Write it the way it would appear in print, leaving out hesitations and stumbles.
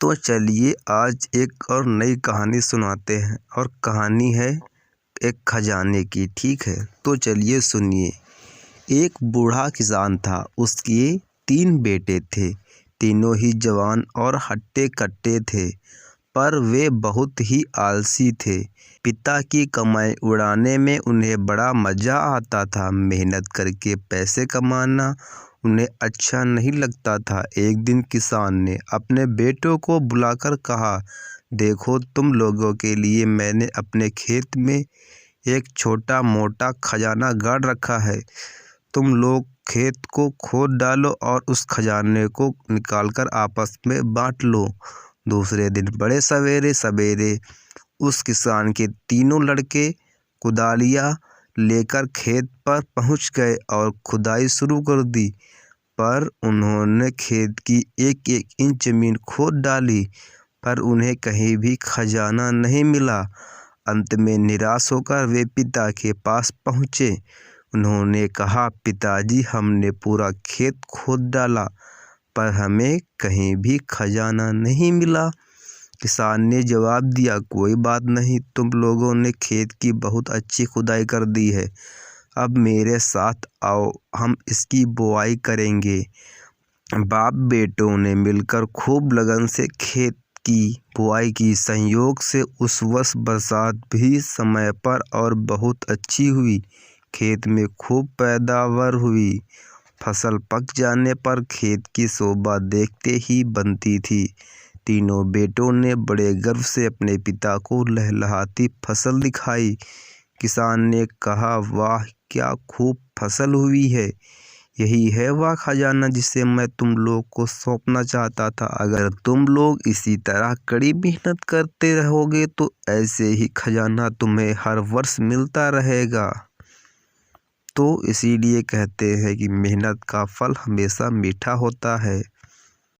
तो चलिए आज एक और नई कहानी सुनाते हैं और कहानी है एक खजाने की। ठीक है, तो चलिए सुनिए। एक बूढ़ा किसान था, उसके 3 बेटे थे। तीनों ही जवान और हट्टे कट्टे थे, पर वे बहुत ही आलसी थे। पिता की कमाई उड़ाने में उन्हें बड़ा मज़ा आता था। मेहनत करके पैसे कमाना उन्हें अच्छा नहीं लगता था। एक दिन किसान ने अपने बेटों को बुलाकर कहा, देखो, तुम लोगों के लिए मैंने अपने खेत में एक छोटा मोटा खजाना गाड़ रखा है। तुम लोग खेत को खोद डालो और उस खजाने को निकालकर आपस में बांट लो। दूसरे दिन बड़े सवेरे सवेरे उस किसान के तीनों लड़के कुदालियाँ लेकर खेत पर पहुंच गए और खुदाई शुरू कर दी। पर उन्होंने खेत की एक एक इंच जमीन खोद डाली, पर उन्हें कहीं भी खजाना नहीं मिला। अंत में निराश होकर वे पिता के पास पहुँचे। उन्होंने कहा, पिताजी, हमने पूरा खेत खोद डाला, पर हमें कहीं भी खजाना नहीं मिला। किसान ने जवाब दिया, कोई बात नहीं, तुम लोगों ने खेत की बहुत अच्छी खुदाई कर दी है। अब मेरे साथ आओ, हम इसकी बुआई करेंगे। बाप बेटों ने मिलकर खूब लगन से खेत की बुआई की। संयोग से उस वर्ष बरसात भी समय पर और बहुत अच्छी हुई। खेत में खूब पैदावार हुई। फसल पक जाने पर खेत की शोभा देखते ही बनती थी। तीनों बेटों ने बड़े गर्व से अपने पिता को लहलहाती फसल दिखाई। किसान ने कहा, वाह, क्या खूब फसल हुई है। यही है वह खजाना जिसे मैं तुम लोग को सौंपना चाहता था। अगर तुम लोग इसी तरह कड़ी मेहनत करते रहोगे तो ऐसे ही खजाना तुम्हें हर वर्ष मिलता रहेगा। तो इसीलिए कहते हैं कि मेहनत का फल हमेशा मीठा होता है।